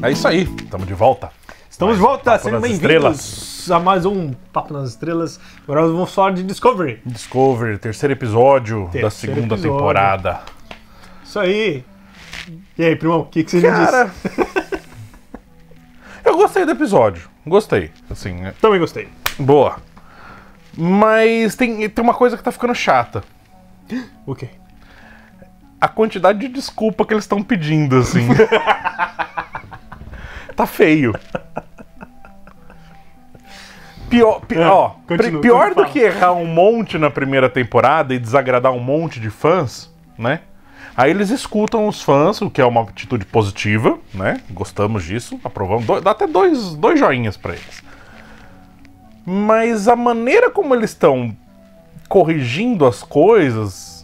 É isso aí, estamos de volta. Estamos de volta, Papo sejam nas bem-vindos a mais um Papo nas Estrelas. Agora nós vamos falar de Discovery. Discovery, terceiro episódio da segunda episódio. temporada. Isso aí. E aí, primão, o que você me Cara, disse? eu gostei do episódio. Gostei, assim, né? Também gostei. Boa. Mas tem uma coisa que tá ficando chata. O quê? A quantidade de desculpa que eles estão pedindo, assim. Tá feio. Pior continua, pior do fala. que errar um monte na primeira temporada e desagradar um monte de fãs, né? Aí eles escutam os fãs, o que é uma atitude positiva, né? Gostamos disso, aprovamos. Dá até dois joinhas pra eles. Mas a maneira como eles estão corrigindo as coisas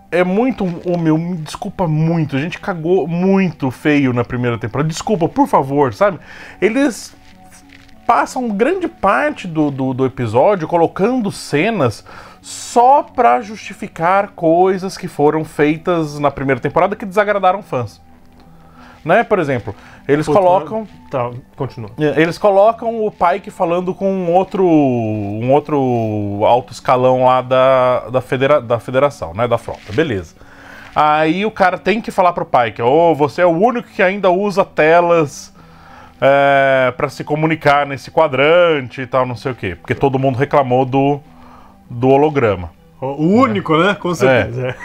é muito... me desculpa muito, a gente cagou muito feio na primeira temporada. Desculpa, por favor, sabe? Eles passam grande parte do episódio colocando cenas só pra justificar coisas que foram feitas na primeira temporada que desagradaram fãs. Né? Por exemplo, eles colocam... Tá, continua. Eles colocam o Pike falando com um outro alto escalão lá da federação, né? Da frota, beleza. Aí o cara tem que falar pro Pike, você é o único que ainda usa telas pra se comunicar nesse quadrante e tal, não sei o quê. Porque todo mundo reclamou do holograma. O único, né? Com certeza.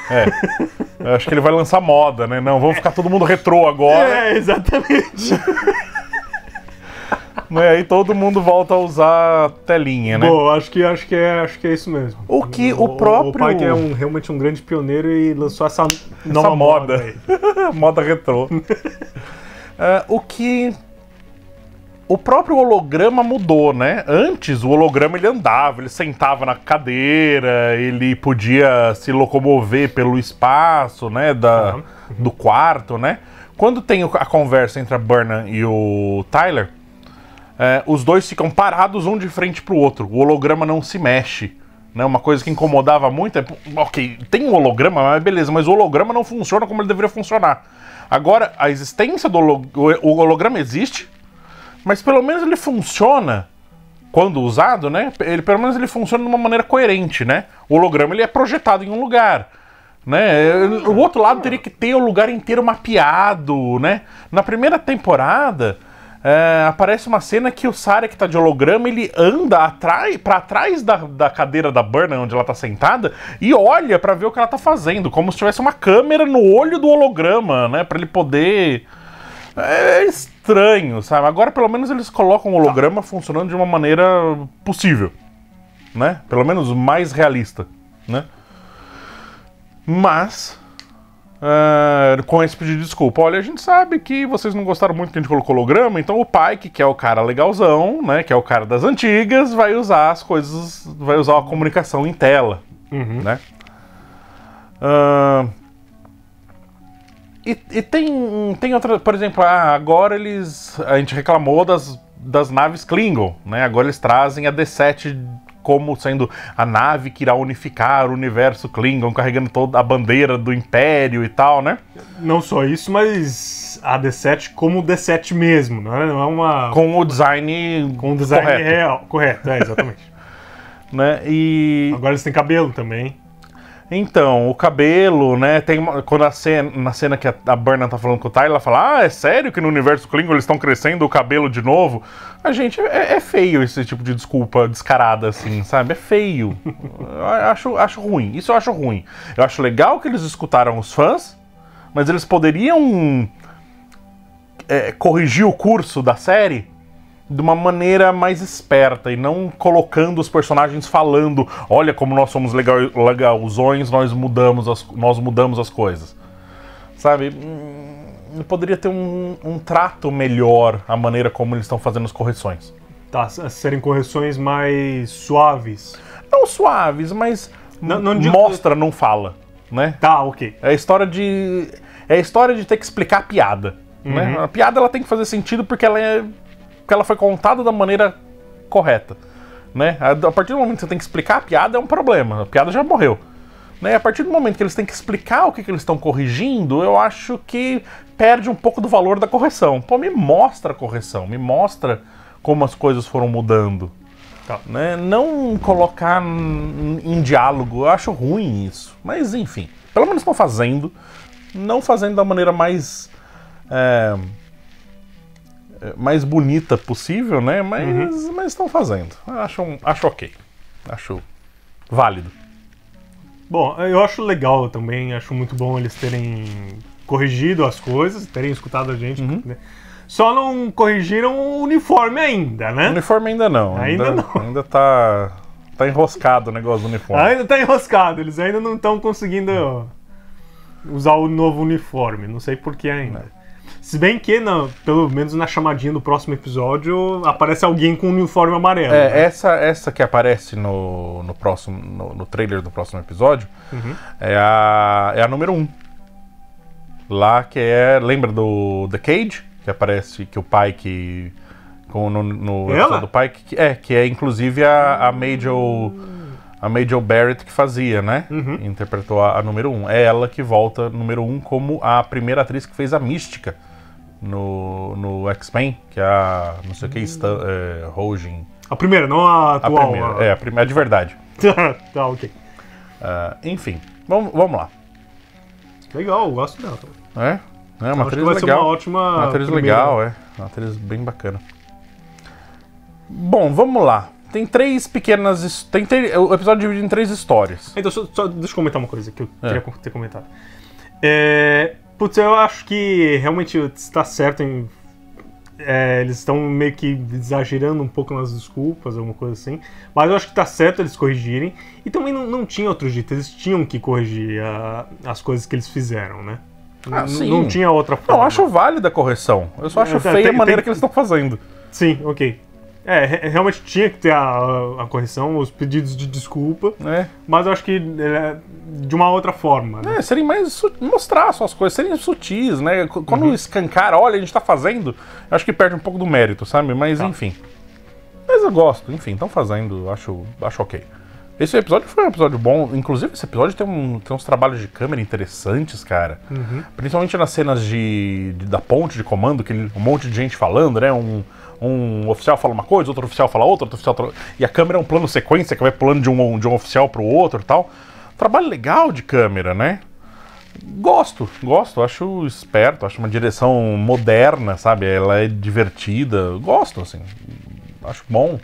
Eu acho que ele vai lançar moda, né? Não, vamos ficar todo mundo retrô agora. Exatamente. Né? Aí todo mundo volta a usar telinha, né? Bom, acho que é isso mesmo. O que o próprio... O Pike é realmente um grande pioneiro e lançou essa Essa nova moda. aí. Moda retrô. O que... O próprio holograma mudou, né? Antes o holograma ele andava, ele sentava na cadeira, ele podia se locomover pelo espaço, né? Do quarto, né? Quando tem a conversa entre a Burnham e o Tyler, os dois ficam parados um de frente pro outro. O holograma não se mexe. Né? Uma coisa que incomodava muito é... Ok, tem um holograma, mas beleza, mas o holograma não funciona como ele deveria funcionar. Agora, a existência do o holograma existe, mas pelo menos ele funciona, quando usado, né? Pelo menos ele funciona de uma maneira coerente, né? O holograma ele é projetado em um lugar, né? O outro lado teria que ter o lugar inteiro mapeado, né? Na primeira temporada, aparece uma cena que o Sarek tá de holograma, ele anda pra trás da cadeira da Burnham, onde ela tá sentada, e olha pra ver o que ela tá fazendo, como se tivesse uma câmera no olho do holograma, né? Pra ele poder... É estranho, sabe? Agora pelo menos eles colocam o holograma funcionando de uma maneira possível, né? Pelo menos mais realista, né? Mas, com esse pedido de desculpa, olha, a gente sabe que vocês não gostaram muito que a gente colocou holograma, então o Pike, que é o cara legalzão, né? Que é o cara das antigas, vai usar as coisas, vai usar a comunicação em tela, né? E tem outra, por exemplo, agora a gente reclamou das naves Klingon, né? Agora eles trazem a D7 como sendo a nave que irá unificar o universo Klingon, carregando toda a bandeira do Império e tal, né? Não só isso, mas a D7 como o D7 mesmo, não é uma... Com o design correto. real, correto, exatamente. Né? E... Agora eles têm cabelo também. Então, o cabelo, né, quando na cena que a Burnham tá falando com o Tyler, ela fala, é sério que no universo Klingon eles estão crescendo o cabelo de novo? Gente, é feio esse tipo de desculpa descarada, assim, sabe? É feio. Eu acho ruim, isso eu acho ruim. Eu acho legal que eles escutaram os fãs, mas eles poderiam corrigir o curso da série de uma maneira mais esperta e não colocando os personagens falando, olha como nós somos legalzões, nós mudamos as coisas. Sabe? Poderia ter um trato melhor a maneira como eles estão fazendo as correções. Tá, serem correções mais suaves. Não suaves, mas não digo mostra, não fala, né? Tá, ok. É a história de ter que explicar a piada, né? A piada ela tem que fazer sentido porque ela foi contada da maneira correta, né? A partir do momento que você tem que explicar a piada, é um problema. A piada já morreu. Né? A partir do momento que eles têm que explicar o que eles estão corrigindo, eu acho que perde um pouco do valor da correção. Pô, me mostra a correção, me mostra como as coisas foram mudando. Tá. Né? Não colocar em diálogo, eu acho ruim isso. Mas enfim, pelo menos estão fazendo. Não fazendo da maneira mais mais bonita possível, né? Mas estão fazendo. Acho ok. Acho válido. Bom, eu acho legal também, acho muito bom eles terem corrigido as coisas, terem escutado a gente. Né? Só não corrigiram o uniforme ainda, né? O uniforme ainda não. Ainda tá enroscado o negócio do uniforme. Ainda tá enroscado, eles ainda não estão conseguindo usar o novo uniforme, não sei por que ainda. Se bem que, pelo menos na chamadinha do próximo episódio, aparece alguém com um uniforme amarelo. Né? Essa que aparece no trailer do próximo episódio é a número 1. Lá que lembra do The Cage? Que aparece que o pai no episódio do pai, que é inclusive a Major Barrett que fazia, né? Interpretou a número 1. É ela que volta número 1 como a primeira atriz que fez a Mística no X-Men, que é a não sei o que, Rogin. A primeira, não a atual. A primeira de verdade. Tá, ok. Enfim, vamos lá. Legal, eu gosto dela. É uma atriz legal. Ser uma ótima atriz primeira. legal, uma atriz bem bacana. Bom, vamos lá. Tem 3 pequenas... O episódio é dividido em 3 histórias. Então, só deixa eu comentar uma coisa que eu queria ter comentado. Putz, eu acho que realmente está certo em... eles estão meio que exagerando um pouco nas desculpas, alguma coisa assim. Mas eu acho que está certo eles corrigirem. E também não tinha outro jeito. Eles tinham que corrigir as coisas que eles fizeram, né? Sim. Não tinha outra forma. Não, eu acho válida a correção. Eu só acho feia a maneira que eles estão fazendo. Sim, ok. Realmente tinha que ter a correção, os pedidos de desculpa, mas eu acho que de uma outra forma. Né? Serem mais... mostrar suas coisas, serem sutis, né? Quando escancara, olha, a gente tá fazendo, eu acho que perde um pouco do mérito, sabe? Mas enfim. Mas eu gosto, enfim, estão fazendo, acho ok. Esse episódio foi um episódio bom, inclusive esse episódio tem uns trabalhos de câmera interessantes, cara. Principalmente nas cenas da ponte de comando, que um monte de gente falando, né? Um oficial fala uma coisa, outro oficial fala outra, outro oficial... E a câmera é um plano sequência que vai pulando de um oficial pro outro e tal. Trabalho legal de câmera, né? Gosto, acho esperto, acho uma direção moderna, sabe? Ela é divertida, gosto, assim. Acho bom.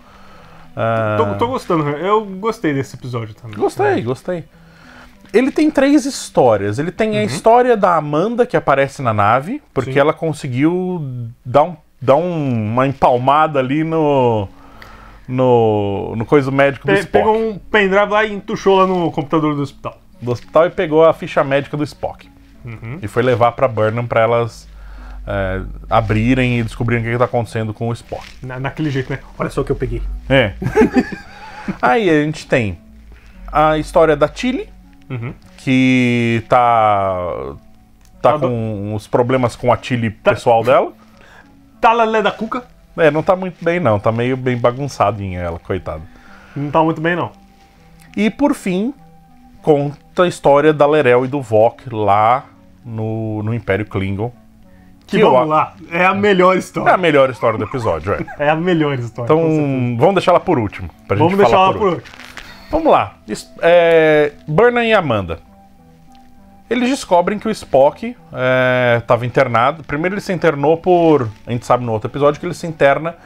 Tô gostando, eu gostei desse episódio também. Gostei. Ele tem 3 histórias. Ele tem a história da Amanda, que aparece na nave, porque ela conseguiu dar uma empalmada ali no coisa médico do Spock. Pegou um pendrive lá e entuchou lá no computador do hospital. E pegou a ficha médica do Spock. E foi levar pra Burnham pra elas abrirem e descobrirem o que tá acontecendo com o Spock. Naquele jeito, né? Olha só o que eu peguei. Aí a gente tem a história da Tilly, que tá com os problemas com a Tilly pessoal dela. Tá lelé da cuca? Não tá muito bem não, tá meio bem bagunçadinha ela, coitada. Não tá muito bem não. E por fim, conta a história da Lerel e do Vok lá no Império Klingon. Vamos lá, é a melhor história. É a melhor história do episódio, É a melhor história. Então, vamos deixar ela por último. Vamos deixar ela por último. Vamos lá. Burnham e Amanda. Eles descobrem que o Spock estava internado. Primeiro ele se internou por... A gente sabe no outro episódio que ele se interna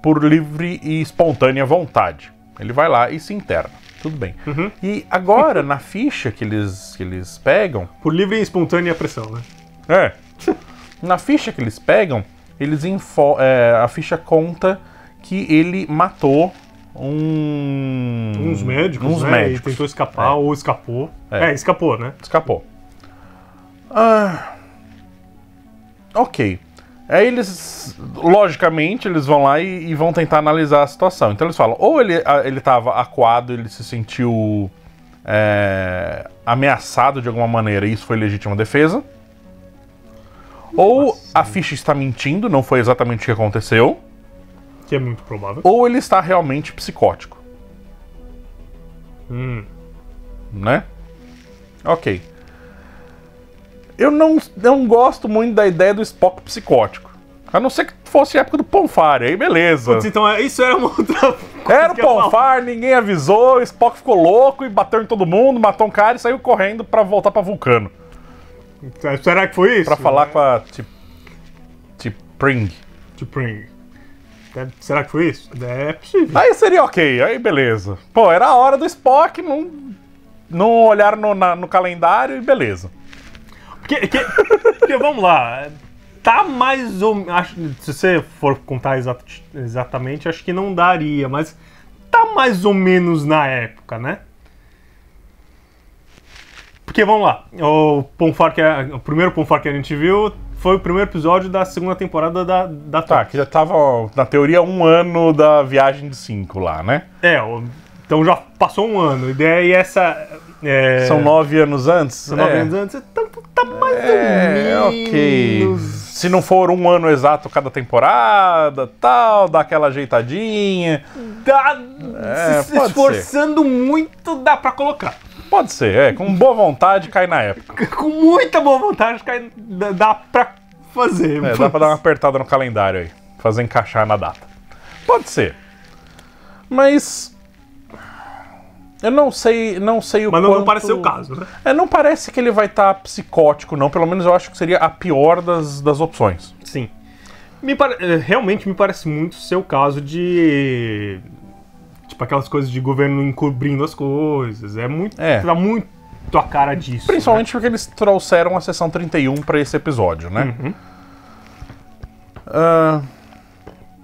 por livre e espontânea vontade. Ele vai lá e se interna. Tudo bem. E agora, na ficha que eles pegam... Por livre e espontânea pressão, né? Na ficha que eles pegam, a ficha conta que ele matou uns médicos, né? médicos. E tentou escapar, ou escapou. Escapou, né? Escapou. Ok. Aí eles, logicamente, eles vão lá e vão tentar analisar a situação. Então eles falam, ou ele estava acuado, ele se sentiu ameaçado de alguma maneira e isso foi legítima defesa. Ou a ficha está mentindo, não foi exatamente o que aconteceu. Que é muito provável. Ou ele está realmente psicótico. Né? Ok. Eu não gosto muito da ideia do Spock psicótico. A não ser que fosse a época do Ponfar, aí beleza. Putz, então isso era uma outra coisa. Era o Ponfar, ninguém avisou, o Spock ficou louco e bateu em todo mundo, matou um cara e saiu correndo pra voltar pra Vulcano. Será que foi isso? Pra falar com a T'Pring. T'Pring. Será que foi isso? É possível. Aí seria ok, aí beleza. Pô, era a hora do Spock, não olharam no calendário e beleza. Porque vamos lá, tá mais ou menos. Se você for contar exatamente, acho que não daria, mas tá mais ou menos na época, né? Porque vamos lá, o primeiro Ponfar que a gente viu foi o primeiro episódio da segunda temporada da Tá, que já tava, na teoria, 1 ano da viagem de 5 lá, né? Então já passou 1 ano, e daí essa. São 9 anos antes? São 9 anos antes, tá mais ou menos. Ok. Se não for 1 ano exato cada temporada, tal, dá aquela ajeitadinha. Se esforçando muito, dá pra colocar. Pode ser, com boa vontade cai na época. Com muita boa vontade dá pra fazer. Dá pra dar uma apertada no calendário aí, fazer encaixar na data. Pode ser. Mas eu não sei o Mas quanto... não parece ser o caso, né? Não parece que ele vai estar psicótico, não. Pelo menos eu acho que seria a pior das opções. Sim. Realmente me parece muito ser o caso de... Tipo, aquelas coisas de governo encobrindo as coisas. Dá muito a cara disso. Principalmente porque eles trouxeram a sessão 31 pra esse episódio, né? Uhum.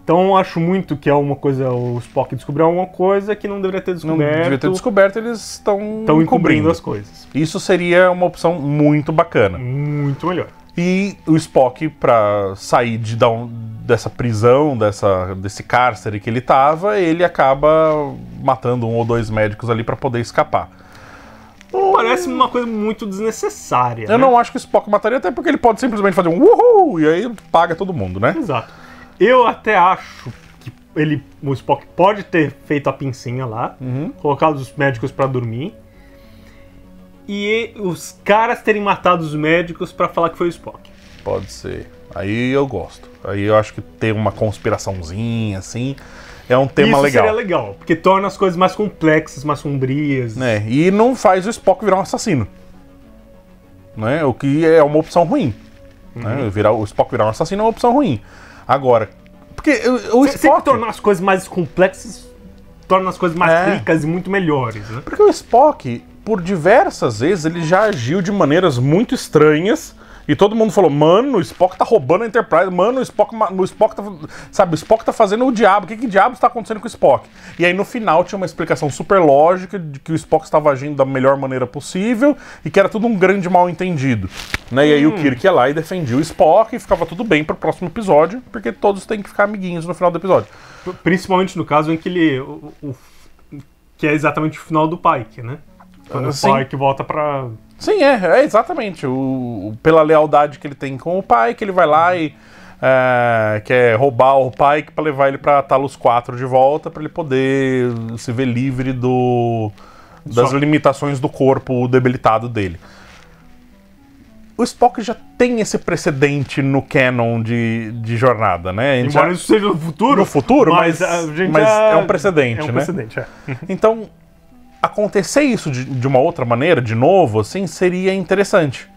Então acho muito que é uma coisa, o Spock descobriu alguma coisa que não deveria ter descoberto. Não deveria ter descoberto, eles estão encobrindo as coisas. Isso seria uma opção muito bacana. Muito melhor. E o Spock, pra sair dessa prisão, desse cárcere que ele tava, ele acaba matando 1 ou 2 médicos ali pra poder escapar. Parece uma coisa muito desnecessária. Eu não acho que o Spock mataria, até porque ele pode simplesmente fazer um uhul e aí paga todo mundo, né? Exato. Eu até acho que o Spock pode ter feito a pincinha lá, colocado os médicos pra dormir, e os caras terem matado os médicos pra falar que foi o Spock. Pode ser. Aí eu gosto. Aí eu acho que tem uma conspiraçãozinha, assim, é um tema legal. Isso seria legal, porque torna as coisas mais complexas, mais sombrias. E não faz o Spock virar um assassino. Né? O que é uma opção ruim. Né? O Spock virar um assassino é uma opção ruim. Agora, porque o Spock... Sempre tornar as coisas mais complexas, torna as coisas mais ricas e muito melhores, né? Porque o Spock, por diversas vezes, ele já agiu de maneiras muito estranhas e todo mundo falou, mano, o Spock tá roubando a Enterprise, mano, o Spock tá, sabe, o Spock tá fazendo o diabo, o que diabos tá acontecendo com o Spock? E aí no final tinha uma explicação super lógica de que o Spock estava agindo da melhor maneira possível e que era tudo um grande mal entendido, né? E aí o Kirk ia lá e defendia o Spock e ficava tudo bem pro próximo episódio, porque todos têm que ficar amiguinhos no final do episódio. Principalmente no caso em que ele... que é exatamente o final do Pike, né? Quando o Pike volta pra... Sim, exatamente. Pela lealdade que ele tem com o Pike, ele vai lá e quer roubar o Pike pra levar ele pra Talos 4 de volta, pra ele poder se ver livre das limitações do corpo debilitado dele. O Spock já tem esse precedente no canon de jornada, né? Embora isso seja no futuro. No futuro, mas é um precedente, né? É um precedente, Então, acontecer isso de uma outra maneira, de novo, assim, seria interessante.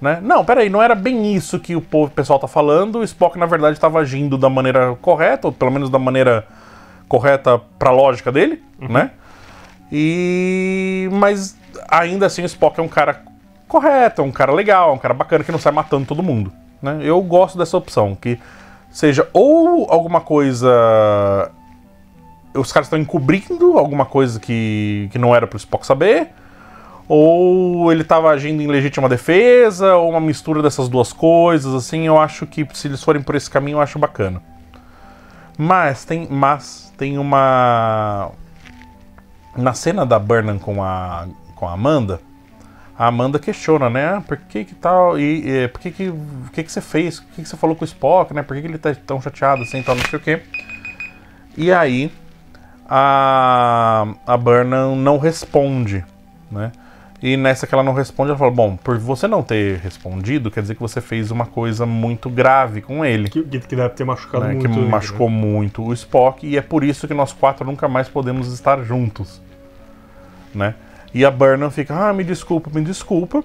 Né? Não, peraí, não era bem isso que o pessoal tá falando. O Spock, na verdade, estava agindo da maneira correta, ou pelo menos da maneira correta pra lógica dele, né? Mas, ainda assim, o Spock é um cara correto, é um cara legal, é um cara bacana que não sai matando todo mundo, né? Eu gosto dessa opção, que seja ou alguma coisa... Os caras estão encobrindo alguma coisa que não era pro Spock saber, ou ele estava agindo em legítima defesa, ou uma mistura dessas duas coisas, assim. Eu acho que se eles forem por esse caminho, eu acho bacana. Mas tem uma... Na cena da Burnham com a Amanda, a Amanda questiona, né? Por que tal? Por que você fez? Por que você falou com o Spock, né? Por que ele tá tão chateado assim, tal, não sei o quê. E aí... A Burnham não responde, né? E nessa que ela não responde, ela fala, bom, por você não ter respondido, quer dizer que você fez uma coisa muito grave com ele. Que deve ter machucado Né, muito. que machucou muito o Spock, e é por isso que nós 4 nunca mais podemos estar juntos. Né? E a Burnham fica, me desculpa, me desculpa.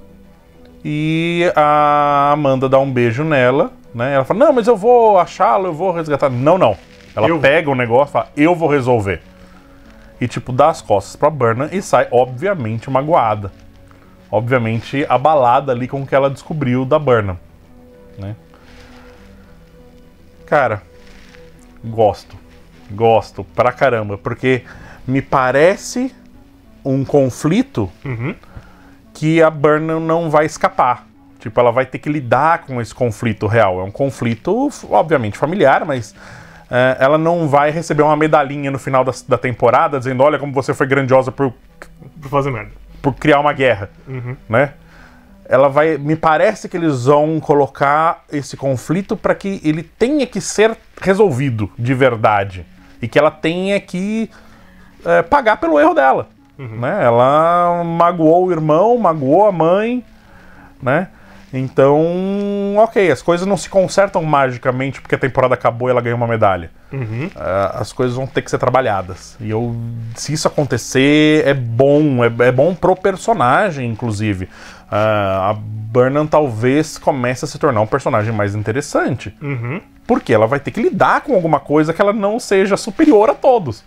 E a Amanda dá um beijo nela, né? Ela fala, não, mas eu vou achá-lo, eu vou resgatar. Não, não. Ela pega o negócio e fala, eu vou resolver. E tipo, dá as costas pra Burnham e sai, obviamente, magoada. Obviamente, abalada ali com o que ela descobriu da Burnham. Né? Cara, gosto. Gosto pra caramba, porque me parece um conflito que a Burnham não vai escapar. Tipo, ela vai ter que lidar com esse conflito real. É um conflito, obviamente, familiar, mas ela não vai receber uma medalhinha no final da temporada dizendo, olha como você foi grandiosa por fazer merda. Por criar uma guerra, né? Ela vai... Me parece que eles vão colocar esse conflito para que ele tenha que ser resolvido de verdade. E que ela tenha que pagar pelo erro dela. Né? Ela magoou o irmão, magoou a mãe, né? Então, ok, as coisas não se consertam magicamente porque a temporada acabou e ela ganhou uma medalha. As coisas vão ter que ser trabalhadas. E se isso acontecer, é bom pro personagem, inclusive. A Burnham talvez comece a se tornar um personagem mais interessante. Porque ela vai ter que lidar com alguma coisa que ela não seja superior a todos.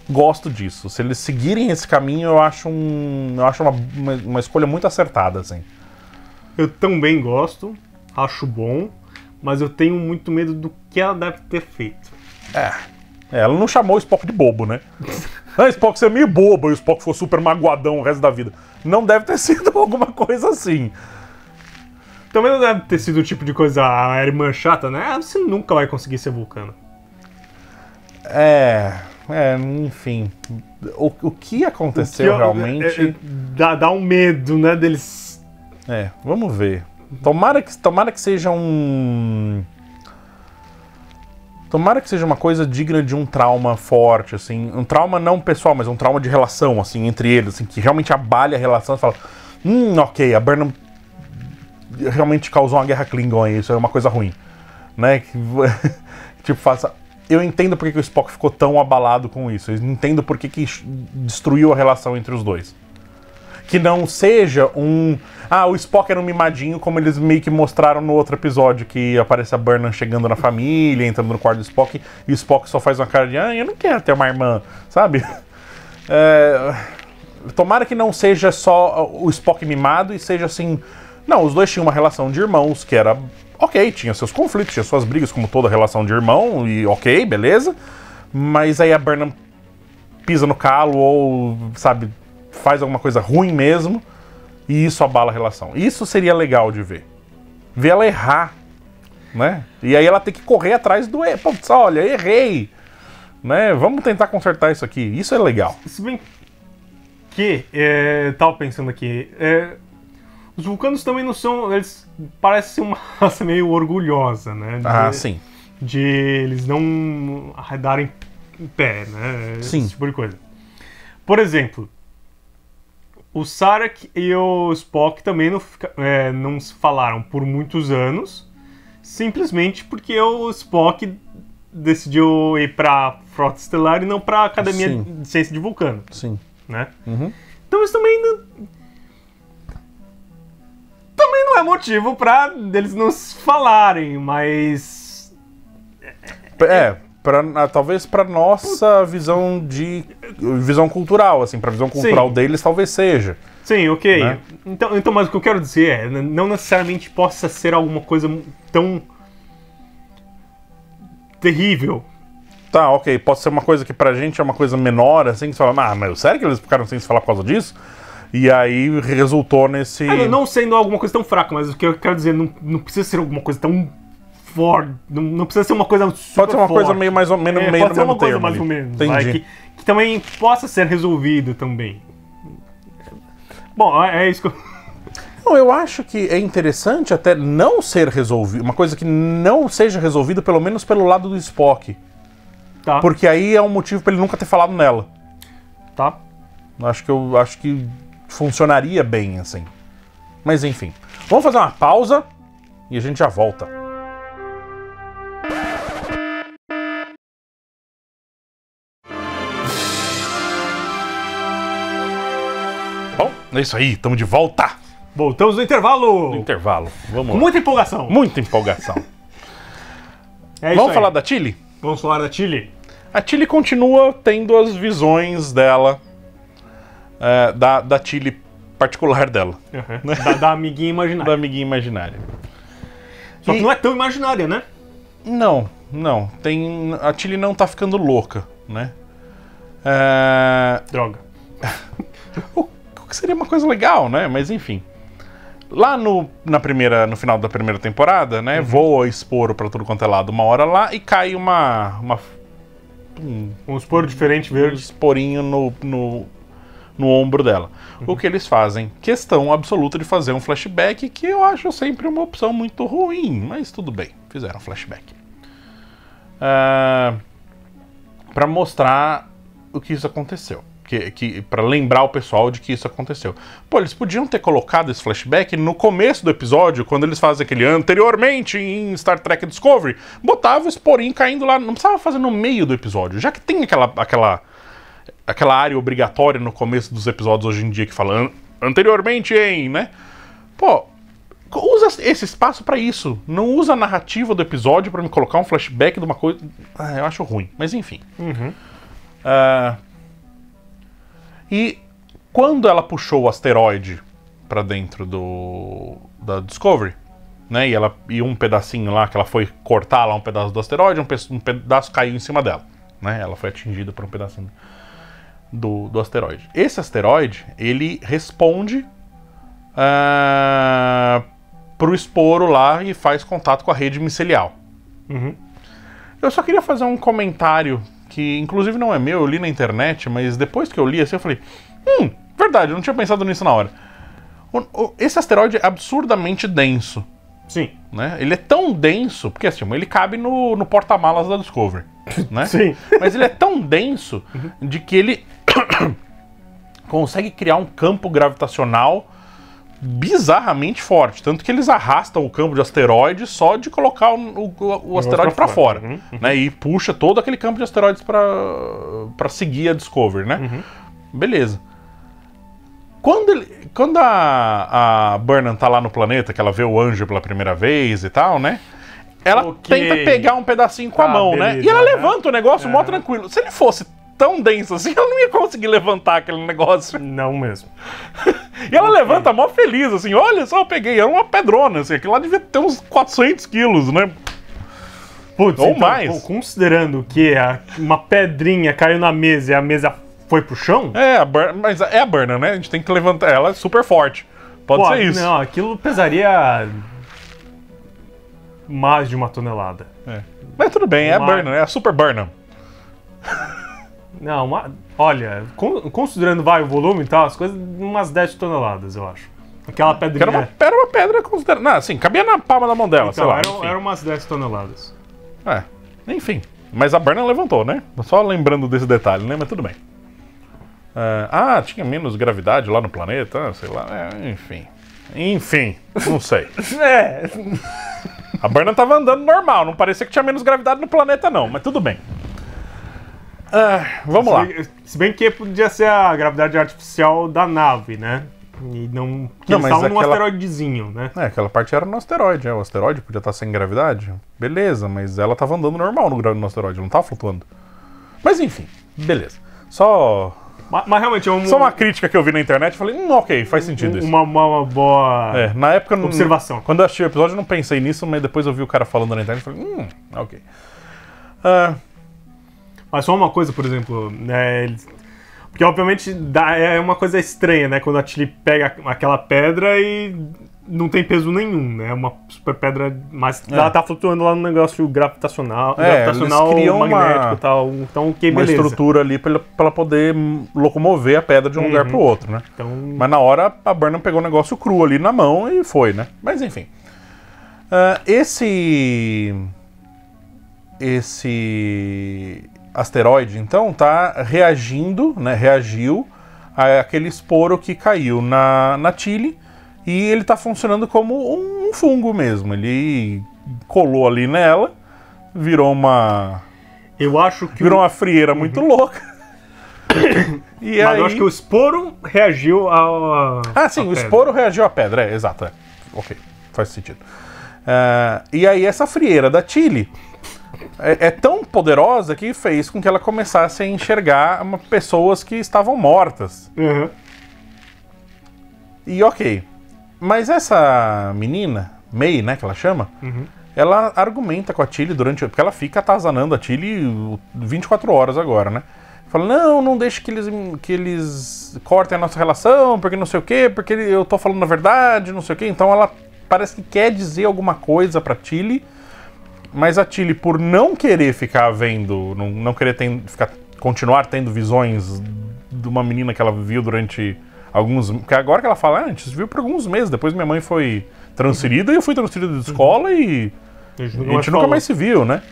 Gosto disso. Se eles seguirem esse caminho, eu acho uma escolha muito acertada, assim. Eu também gosto, acho bom, mas eu tenho muito medo do que ela deve ter feito. Ela não chamou o Spock de bobo, né? Spock, você é meio bobo, e o Spock ficou super magoadão o resto da vida. Não deve ter sido alguma coisa assim. Também não deve ter sido o tipo de coisa, a irmã chata, né? Você nunca vai conseguir ser vulcano. Enfim. O que aconteceu realmente... Dá um medo, né, deles... Vamos ver. Tomara que seja Tomara que seja uma coisa digna de um trauma forte, assim. Um trauma não pessoal, mas um trauma de relação, assim, entre eles, assim, que realmente abale a relação e fala, ok, a Burnham realmente causou uma guerra Klingon aí, isso é uma coisa ruim. Né? Tipo, faça... Eu entendo porque que o Spock ficou tão abalado com isso. Eu entendo porque que destruiu a relação entre os dois. Que não seja o Spock era um mimadinho, como eles meio que mostraram no outro episódio, que aparece a Burnham chegando na família, entrando no quarto do Spock, e o Spock só faz uma cara de, eu não quero ter uma irmã, sabe? Tomara que não seja só o Spock mimado e seja assim... Não, os dois tinham uma relação de irmãos, que era... Ok, tinha seus conflitos, tinha suas brigas, como toda relação de irmão, e ok, beleza. Mas aí a Burnham pisa no calo ou, sabe... faz alguma coisa ruim mesmo, e isso abala a relação. Isso seria legal de ver. Ver ela errar, né? E aí ela tem que correr atrás do erro. Putz, olha, errei. Né? Vamos tentar consertar isso aqui. Isso é legal. Se bem que, tava pensando aqui, os vulcanos também não são... Eles parecem ser uma raça meio orgulhosa, né? Sim. De eles não arredarem em pé, né? Sim. Esse tipo de coisa. Por exemplo... O Sarek e o Spock também não se falaram por muitos anos, simplesmente porque o Spock decidiu ir pra Frota Estelar e não pra Academia de Ciência de Vulcano. Sim. Né? Então isso também não é motivo pra eles não se falarem, mas... talvez pra nossa visão cultural, assim, pra visão cultural deles talvez seja. Sim, ok. Né? Então, mas o que eu quero dizer não necessariamente possa ser alguma coisa tão terrível. Tá, ok, pode ser uma coisa que pra gente é uma coisa menor, assim, que você fala, mas sério que eles ficaram sem se falar por causa disso? E aí resultou nesse... não sendo alguma coisa tão fraca, mas o que eu quero dizer, não precisa ser alguma coisa tão... Não precisa ser uma coisa super pode ser uma forte. coisa meio mais ou menos pode ser uma coisa mais ou menos. Entendi. Que também possa ser resolvido também. Bom, é isso que eu acho que é interessante até não ser resolvido. Uma coisa que não seja resolvida, pelo menos pelo lado do Spock. Tá. Porque aí é um motivo pra ele nunca ter falado nela. Tá. Acho que funcionaria bem, assim. Mas enfim. Vamos fazer uma pausa e a gente já volta. Bom, é isso aí, estamos de volta. Voltamos no intervalo. No intervalo. Vamos Com lá. muita empolgação. Muita empolgação. É isso Vamos aí. falar da Tilly? Vamos falar da Tilly. A Tilly continua tendo as visões dela, da Tilly particular dela, Da amiguinha imaginária. da amiguinha imaginária. Só que não é tão imaginária, né? Não. A Tilly não tá ficando louca, né? Droga. O que seria uma coisa legal, né? Mas enfim. Lá no final da primeira temporada, né? Voa esporo pra tudo quanto é lado uma hora lá e cai Um esporo diferente um verde. esporinho no ombro dela. O que eles fazem? Questão absoluta de fazer um flashback, que eu acho sempre uma opção muito ruim, mas tudo bem, fizeram flashback. Pra mostrar o que isso aconteceu. Pra lembrar o pessoal de que isso aconteceu. Pô, eles podiam ter colocado esse flashback no começo do episódio, quando eles fazem aquele anteriormente em Star Trek Discovery, botava o esporinho caindo lá, não precisava fazer no meio do episódio, já que tem aquela área obrigatória no começo dos episódios hoje em dia que fala anteriormente em, né? Pô, usa esse espaço pra isso, não usa a narrativa do episódio pra me colocar um flashback de uma coisa. Eu acho ruim, mas enfim. E quando ela puxou o asteroide pra dentro da Discovery, né? E um pedacinho lá, que ela foi cortar lá um pedaço do asteroide, um pedaço caiu em cima dela, né? Ela foi atingida por um pedacinho do asteroide. Esse asteroide, ele responde pro esporo lá e faz contato com a rede micelial. Eu só queria fazer um comentário que inclusive não é meu, eu li na internet, mas depois que eu li assim, eu falei, verdade, eu não tinha pensado nisso na hora. Esse asteroide é absurdamente denso. Sim. Né? Ele é tão denso, porque assim, ele cabe no porta-malas da Discovery, né? Sim. Mas ele é tão denso de que ele consegue criar um campo gravitacional bizarramente forte. Tanto que eles arrastam o campo de asteroides só de colocar o asteroide pra fora. Né? E puxa todo aquele campo de asteroides pra seguir a Discovery, né? Beleza. Quando a Burnham tá lá no planeta, que ela vê o anjo pela primeira vez e tal, né? Ela tenta pegar um pedacinho com a mão, beleza, né? E ela levanta o negócio mó tranquilo. Se ele fosse tão denso assim, ela não ia conseguir levantar aquele negócio. Não mesmo. E ela levanta mó feliz, assim, olha só, eu peguei. Era uma pedrona, assim, aquilo lá devia ter uns 400 quilos, né? Putz, ou então, mais. Considerando que uma pedrinha caiu na mesa e a mesa foi pro chão? Mas é a Burnham, né? A gente tem que levantar ela, é super forte. Pode ser isso. Não, aquilo pesaria mais de 1 tonelada. Mas tudo bem, é a Burnham, é a Super Burnham. Não, olha, considerando o volume e tal, as coisas, umas 10 toneladas, eu acho. Aquela pedrinha. Era uma pedra considerada. Não, assim, cabia na palma da mão dela, sei lá. Eram umas 10 toneladas. Enfim. Mas a Burnham levantou, né? Só lembrando desse detalhe, né? Mas tudo bem. Tinha menos gravidade lá no planeta, sei lá. Enfim, não sei. A Burnham tava andando normal, não parecia que tinha menos gravidade no planeta, não, mas tudo bem. Vamos lá. Se bem que podia ser a gravidade artificial da nave, né? E não. Porque eles estavam num asteroidezinho, né? Aquela parte era no asteroide, O asteroide podia estar sem gravidade. Beleza, mas ela tava andando normal no asteroide, não tava flutuando. Mas enfim, beleza. Mas realmente só uma crítica que eu vi na internet e falei, ok, faz sentido isso. Uma boa na época, observação. Quando eu assisti o episódio eu não pensei nisso, mas depois eu vi o cara falando na internet e falei, ok. Mas só uma coisa, por exemplo, né, porque obviamente é uma coisa estranha, né, quando a Tilly pega aquela pedra e não tem peso nenhum, né, é uma super pedra, mas ela tá flutuando lá no negócio gravitacional magnético e tal, então beleza. Uma estrutura ali pra ela poder locomover a pedra de um lugar pro outro, né. Então... Mas na hora a Burnham pegou o negócio cru ali na mão e foi, né. Mas enfim. Esse asteroide, então, tá reagiu aquele esporo que caiu na Tilly e ele tá funcionando como um fungo mesmo. Ele colou ali nela, virou uma... Eu acho que Virou uma frieira muito louca. E Mas aí... eu acho que o esporo reagiu ao... Ah, sim, o esporo reagiu à pedra, exato. Ok, faz sentido. E aí essa frieira da Tilly é tão poderosa que fez com que ela começasse a enxergar pessoas que estavam mortas. Uhum. E ok. Mas essa menina, May, né, que ela chama, ela argumenta com a Tilly porque ela fica atazanando a Tilly 24 horas agora, né? Fala, não deixe que eles cortem a nossa relação, porque não sei o quê, porque eu tô falando a verdade, não sei o quê. Então ela parece que quer dizer alguma coisa pra Tilly, mas a Tilly, por não querer ficar vendo, não querer continuar tendo visões de uma menina que ela viu durante alguns... Porque agora que ela fala, antes viu por alguns meses, depois minha mãe foi transferida e eu fui transferida de escola e a gente nunca mais se viu, né?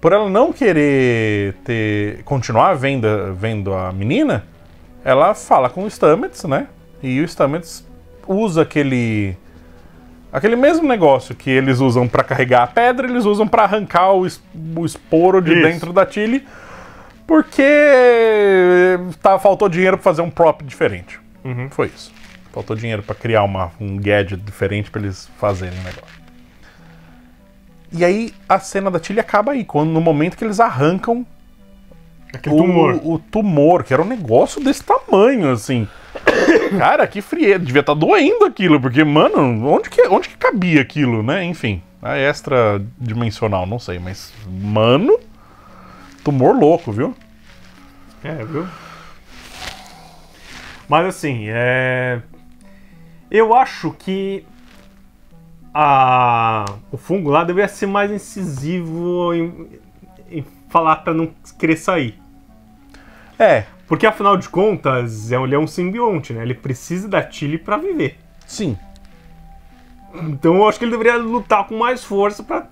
Por ela não querer continuar vendo a menina, ela fala com o Stamets, né? E o Stamets usa aquele mesmo negócio que eles usam pra carregar a pedra, eles usam pra arrancar o esporo de dentro da Tilly, porque faltou dinheiro pra fazer um prop diferente. Foi isso. Faltou dinheiro pra criar um gadget diferente pra eles fazerem o negócio. E aí a cena da Tilly acaba aí, no momento que eles arrancam o tumor, que era um negócio desse tamanho, assim. Cara, que frieza, devia estar doendo aquilo, porque, mano, onde que cabia aquilo, né? Enfim, a extra-dimensional, não sei, mas, mano, tumor louco, viu? Viu? Mas assim, eu acho que o fungo lá deveria ser mais incisivo em falar pra não querer sair. Porque afinal de contas, ele é um simbionte, né? Ele precisa da Tilly pra viver. Sim. Então eu acho que ele deveria lutar com mais força pra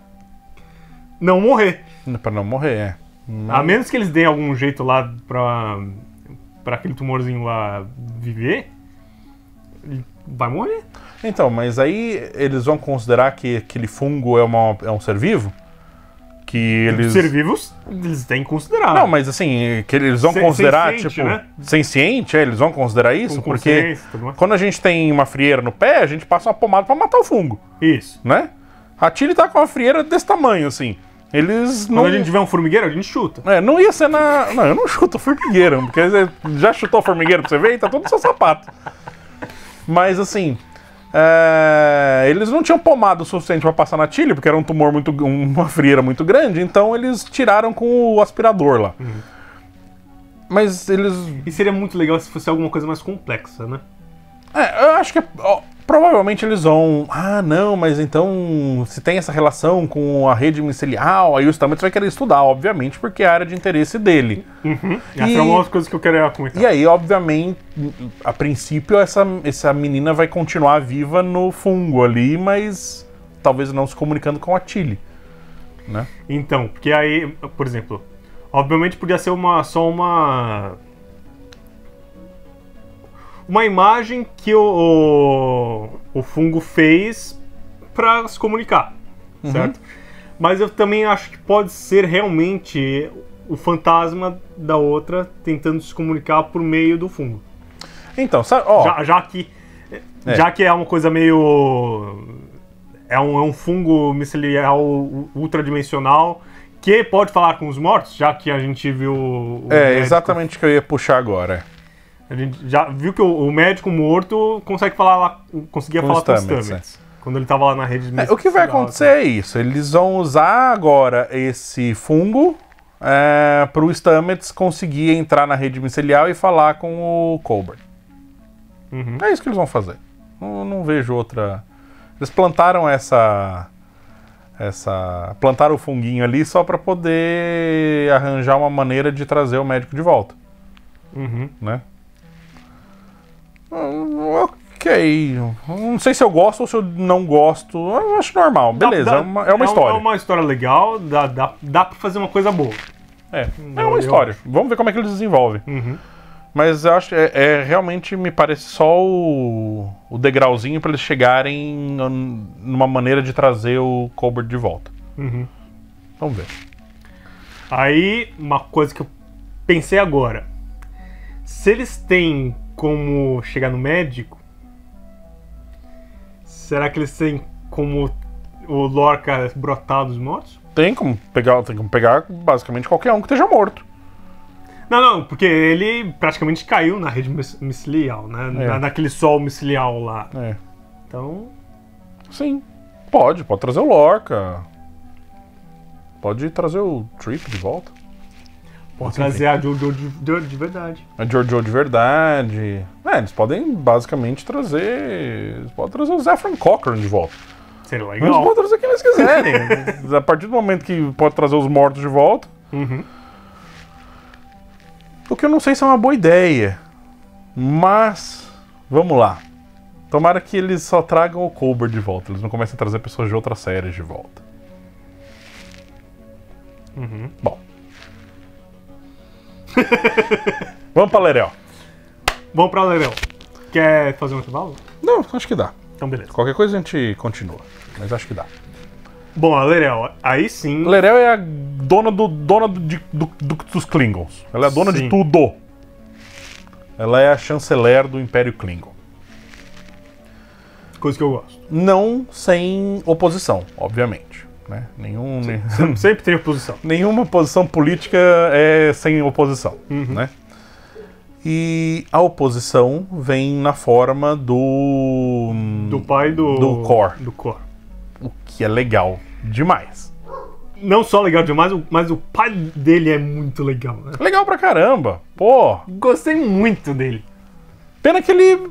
não morrer. Pra não morrer, A menos que eles deem algum jeito lá pra aquele tumorzinho lá viver, ele vai morrer. Então, mas aí eles vão considerar que aquele fungo é um ser vivo? Que eles... Ser vivos, eles têm que considerar. Não, mas assim, que eles vão considerar, senciente, tipo... né? Senciente, eles vão considerar isso? Com Porque tudo mais. quando a gente tem uma frieira no pé, a gente passa uma pomada pra matar o fungo, Isso. né? A Tilly tá com uma frieira desse tamanho, assim. Eles não... Quando a gente tiver um formigueiro, a gente chuta. Não ia ser na... Não, eu não chuto formigueiro, porque você já chutou formigueiro pra você ver e tá todo no seu sapato. Mas assim... eles não tinham pomada o suficiente pra passar na Tilly, porque era um tumor uma frieira muito grande, então eles tiraram com o aspirador lá. Mas eles... E seria muito legal se fosse alguma coisa mais complexa, né? eu acho que provavelmente eles vão... Ah, não, mas então se tem essa relação com a rede micelial, aí o Stamets vai querer estudar, obviamente, porque é a área de interesse dele. Essa é uma das coisas que eu queria comentar. E aí, obviamente, a princípio, essa menina vai continuar viva no fungo ali, mas talvez não se comunicando com a Tilly, né? Então, porque aí, por exemplo, obviamente podia ser só uma imagem que o fungo fez pra se comunicar, certo? Mas eu também acho que pode ser realmente o fantasma da outra tentando se comunicar por meio do fungo. Então, sabe, já que é uma coisa meio... É um fungo micelial ultradimensional que pode falar com os mortos, já que a gente viu... o médico. Exatamente o que eu ia puxar agora. A gente já viu que o médico morto conseguia falar com o Stamets. Quando ele estava lá na rede de o que vai acontecer é isso. Eles vão usar agora esse fungo para o Stamets conseguir entrar na rede micelial e falar com o Colbert. É isso que eles vão fazer. Não vejo outra... Eles plantaram plantaram o funguinho ali só para poder arranjar uma maneira de trazer o médico de volta. Né? Ok. Não sei se eu gosto ou se eu não gosto. Eu acho normal. Beleza, é uma história. É uma história legal, dá pra fazer uma coisa boa. É uma história. Vamos ver como é que eles desenvolvem. Mas eu acho que realmente me parece só o degrauzinho pra eles chegarem numa maneira de trazer o Colbert de volta. Uhum. Vamos ver. Aí, uma coisa que eu pensei agora. Se eles têm como chegar no médico, será que eles têm como o Lorca brotar dos mortos? Tem como pegar basicamente qualquer um que esteja morto. Não, porque ele praticamente caiu na rede micelial, né? Naquele sol micelial lá. Então... Sim, pode trazer o Lorca. Pode trazer o Trip de volta. Pode trazer a Jojo de verdade. A Jojo de verdade. Eles podem basicamente trazer... Eles podem trazer o Zefram Cochrane de volta. Seria Eles legal. podem trazer quem eles quiserem. A partir do momento que pode trazer os mortos de volta. Uhum. O que eu não sei se é uma boa ideia. Mas... Vamos lá. Tomara que eles só tragam o Colbert de volta. Eles não comecem a trazer pessoas de outras séries de volta. Uhum. Bom. Vamos pra Lerel. Vamos pra Lerel. Quer fazer um intervalo? Não, acho que dá. Então, beleza. Qualquer coisa a gente continua. Mas acho que dá. Bom, a Lerel, aí sim... Lerel é a dona dos Klingons. Ela é a dona Sim. de tudo. Ela é a chanceler do Império Klingon. Coisa que eu gosto. Não sem oposição, obviamente. Né? Sempre tem oposição. Nenhuma posição política é sem oposição. Uhum. Né? E a oposição vem na forma do pai do Kor. Do Kor. O que é legal demais. Não só legal demais, mas o pai dele é muito legal, né? Legal pra caramba. Pô, Gostei muito dele. pena que ele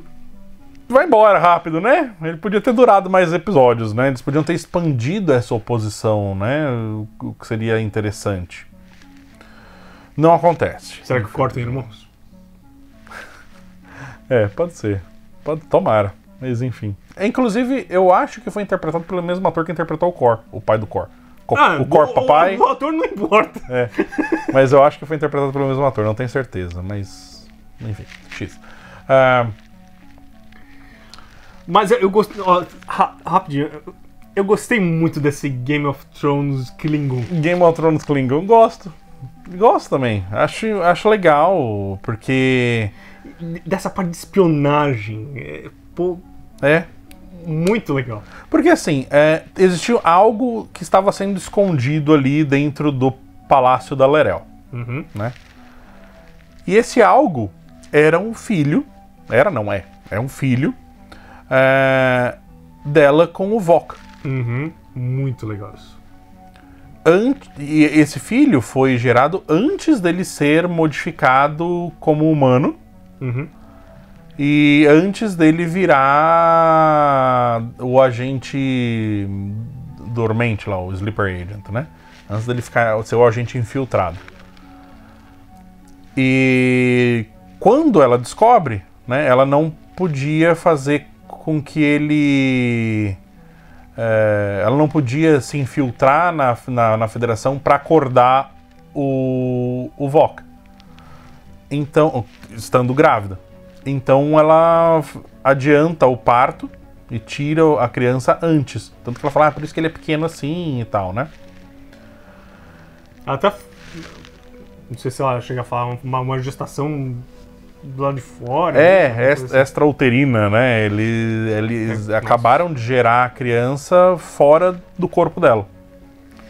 vai embora rápido, né? Ele podia ter durado mais episódios, né? Eles podiam ter expandido essa oposição, né? O que seria interessante. Não acontece. Será que o Kor tem irmãos? Pode ser. Tomara. Mas enfim. Inclusive, eu acho que foi interpretado pelo mesmo ator que interpretou o Kor, o pai do Kor. O Kor papai. O ator não importa. Mas eu acho que foi interpretado pelo mesmo ator, não tenho certeza. Mas. Enfim, X. Mas eu gostei. Rapidinho. Eu gostei muito desse Game of Thrones Klingon. Game of Thrones Klingon, gosto. Gosto também. Acho legal, porque. Dessa parte de espionagem. Muito legal. Porque assim, existiu algo que estava sendo escondido ali dentro do Palácio da Lerel. Uhum. Né? E esse algo era um filho. É um filho dela com o Vok. Uhum. Muito legal isso. E esse filho foi gerado antes dele ser modificado como humano. Uhum. E antes dele virar o agente dormente lá, o Sleeper Agent, né? Antes dele ser o agente infiltrado. E quando ela descobre, né, ela não podia fazer com que ele... ela não podia se infiltrar na Federação para acordar o Vok. Então, estando grávida. Então ela adianta o parto e tira a criança antes. Tanto que ela fala, por isso que ele é pequeno assim e tal, né? Ela até... Não sei se ela chega a falar uma gestação do lado de fora. Extrauterina, né? Eles acabaram de gerar a criança fora do corpo dela.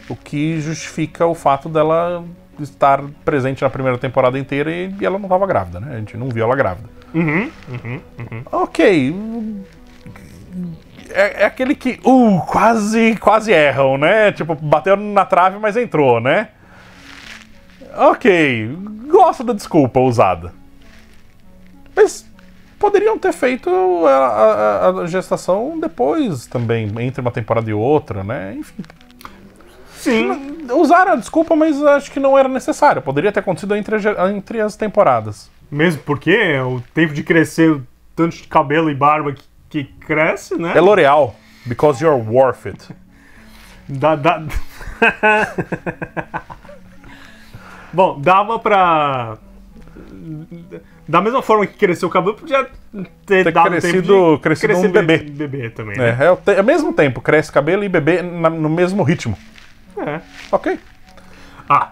O que justifica o fato dela estar presente na primeira temporada inteira e ela não estava grávida, né? A gente não viu ela grávida. Uhum. Ok. É aquele que quase erram, né? Tipo, bateu na trave, mas entrou, né? Ok. Gosto da desculpa usada. Mas poderiam ter feito a gestação depois também, entre uma temporada e outra, né? Enfim. Sim. Usaram a desculpa, mas acho que não era necessário. Poderia ter acontecido entre as temporadas. Mesmo porque o tempo de crescer, o tanto de cabelo e barba que cresce, né? É L'Oreal. Because you're worth it. Bom, dava pra Da mesma forma que cresceu o cabelo, podia ter dado crescido um bebê. Bebê também, né? Ao mesmo tempo, cresce cabelo e bebê no mesmo ritmo. É. Ok. Ah,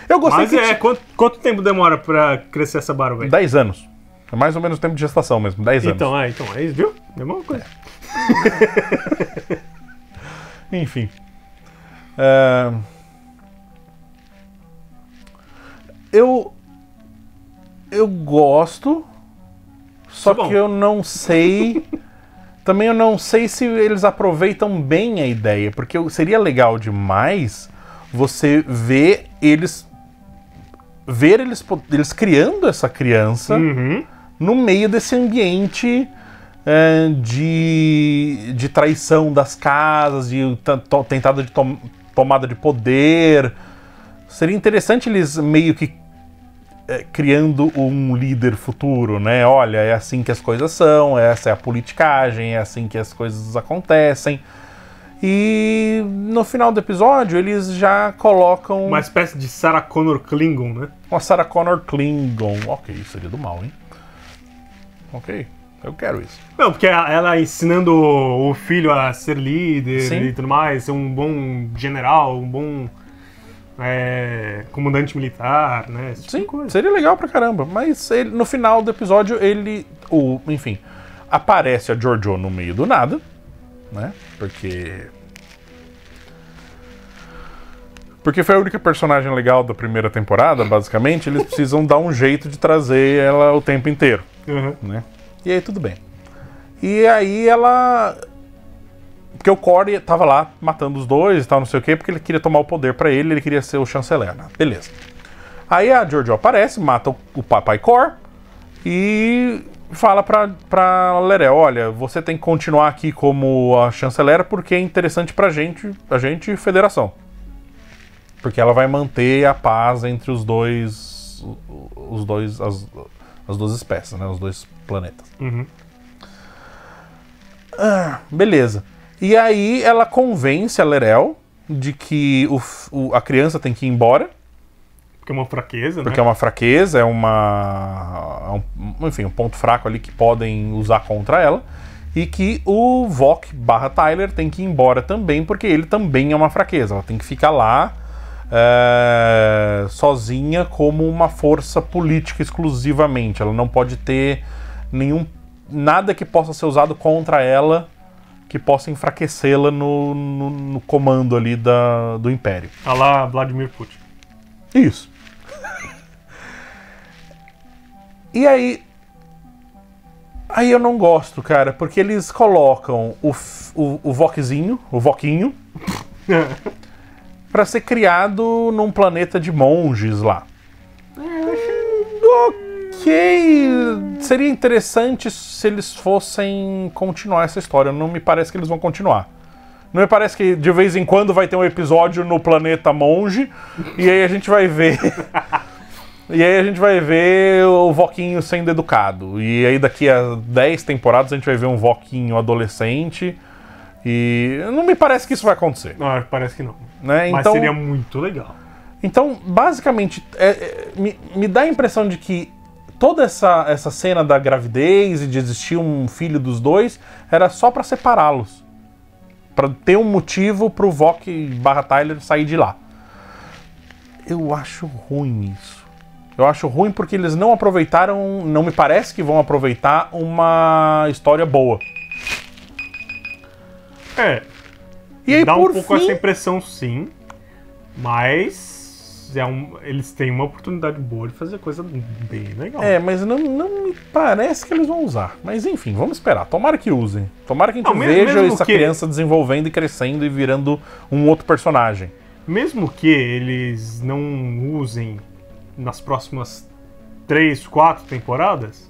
Eu gostei mas quanto tempo demora pra crescer essa barba aí? 10 anos. É mais ou menos o tempo de gestação mesmo, 10 anos. Então, é isso, viu? É a mesma coisa. Enfim. Eu gosto, só Tá bom. que eu não sei. Também eu não sei se eles aproveitam bem a ideia, porque seria legal demais você ver eles criando essa criança Uhum. no meio desse ambiente de traição das casas, de tentada de tomada de poder. Seria interessante eles meio que criando um líder futuro, né? Olha, é assim que as coisas são, essa é a politicagem, é assim que as coisas acontecem. E no final do episódio eles já colocam Uma espécie de Sarah Connor Klingon, né? uma Sarah Connor Klingon. Ok, seria do mal, hein? Ok, eu quero isso. Não, porque ela ensinando o filho a ser líder Sim. e tudo mais, ser um bom general, um bom comandante militar, né? Esse tipo de Sim, coisa. seria legal pra caramba. Mas no final do episódio enfim, aparece a Georgiou no meio do nada, né? Porque foi a única personagem legal da primeira temporada, basicamente. Eles precisam dar um jeito de trazer ela o tempo inteiro, Uhum. né? E aí tudo bem. E aí ela... Porque o Corey tava lá matando os dois e tal, não sei o quê, porque ele queria tomar o poder pra ele, ele queria ser o chanceler, né? Beleza. Aí a Georgiou aparece, mata o Papai Cor e fala pra Lerel, olha, você tem que continuar aqui como a chanceler porque é interessante pra gente, a gente e Federação. Porque ela vai manter a paz entre as duas espécies, né? Os dois planetas. Uhum. Beleza. E aí ela convence a Lerel de que a criança tem que ir embora, Porque é uma fraqueza, porque né? é uma fraqueza, enfim, um ponto fraco ali que podem usar contra ela, e que o Vok/Tyler tem que ir embora também, porque ele também é uma fraqueza. Ela tem que ficar lá sozinha como uma força política exclusivamente. Ela não pode ter nada que possa ser usado contra ela que possa enfraquecê-la no comando ali do Império. A lá Vladimir Putin. Isso. E aí eu não gosto, cara, porque eles colocam o Voquinho, pra ser criado num planeta de monges lá. Ok, seria interessante se eles fossem continuar essa história. Não me parece que eles vão continuar. Não me parece que de vez em quando vai ter um episódio no planeta monge e aí a gente vai ver o Voquinho sendo educado. E aí daqui a 10 temporadas a gente vai ver um Voquinho adolescente. E não me parece que isso vai acontecer. Não, parece que não. Né? Mas Então, seria muito legal. Então, basicamente, me dá a impressão de que toda essa cena da gravidez e de existir um filho dos dois era só pra separá-los. Pra ter um motivo pro Vok/Tyler sair de lá. Eu acho ruim isso. Eu acho ruim porque eles não aproveitaram, não me parece que vão aproveitar uma história boa. E aí, dá por um pouco fim, essa impressão, sim. Mas eles têm uma oportunidade boa de fazer coisa bem legal. mas não me parece que eles vão usar. Mas enfim, vamos esperar. Tomara que usem. Tomara que a gente Não, veja mesmo essa que- criança desenvolvendo e crescendo e virando um outro personagem. Mesmo que eles não usem nas próximas 3, 4 temporadas,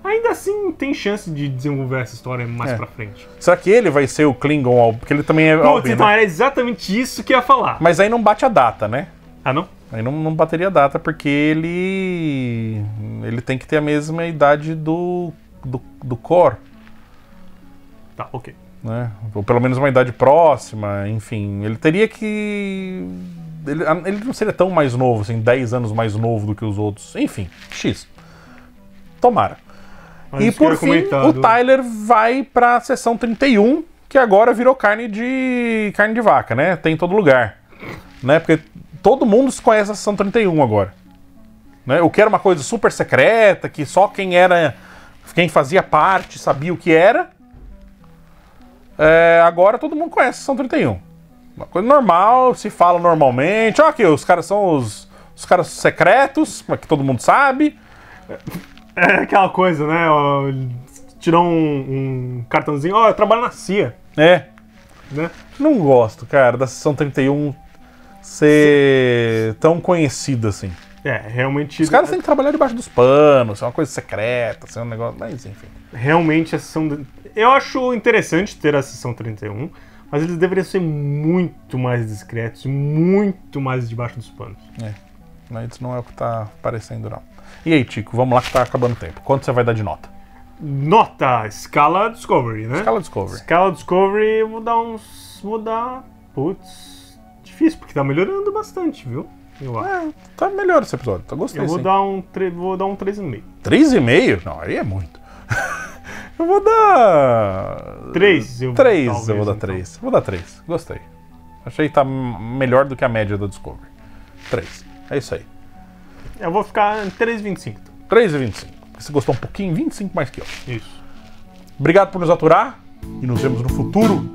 ainda assim tem chance de desenvolver essa história mais pra frente. Será que ele vai ser o Klingon? Porque ele também é Putz, Alvin, então né? era exatamente isso que eu ia falar. Mas aí não bate a data, né? Ah, não? Aí não bateria a data porque ele tem que ter a mesma idade do Kor, Tá, ok. né? Ou pelo menos uma idade próxima, enfim. Ele teria que Ele não seria tão mais novo, assim, 10 anos mais novo do que os outros. Enfim, X. Tomara. Mas E isso que eu por ia fim, comentar o Tyler vai pra sessão 31, que agora virou carne de vaca, né? Tem em todo lugar. Né? Porque todo mundo se conhece a sessão 31 agora. Né? O que era uma coisa super secreta, que só quem fazia parte sabia o que era. Agora todo mundo conhece a sessão 31. Uma coisa normal, se fala normalmente. Aqui, os caras são os caras secretos, que todo mundo sabe. É aquela coisa, né? Ó, tirou um cartãozinho, eu trabalho na CIA. Né? Não gosto, cara, da sessão 31 ser tão conhecida assim. Realmente... Os caras têm que trabalhar debaixo dos panos, é uma coisa secreta, é um negócio... Mas, enfim. Realmente a sessão... Eu acho interessante ter a sessão 31, mas eles deveriam ser muito mais discretos, muito mais debaixo dos panos. Mas não é o que tá parecendo, não. E aí, Tico, vamos lá que tá acabando o tempo. Quanto você vai dar de nota? Nota, escala Discovery, né? Escala Discovery. Escala Discovery, eu vou dar... Putz, difícil, porque tá melhorando bastante, viu? Eu acho. Tá melhor esse episódio, tá gostando. Eu vou dar um 3,5. 3,5? Não, aí é muito. Eu vou dar... 3, eu vou dar 3. Então. Vou dar 3, gostei. Achei que tá melhor do que a média da Discovery. 3, é isso aí. Eu vou ficar em 3,25. 3,25. Você gostou um pouquinho, 25 mais que eu. Isso. Obrigado por nos aturar e nos vemos no futuro.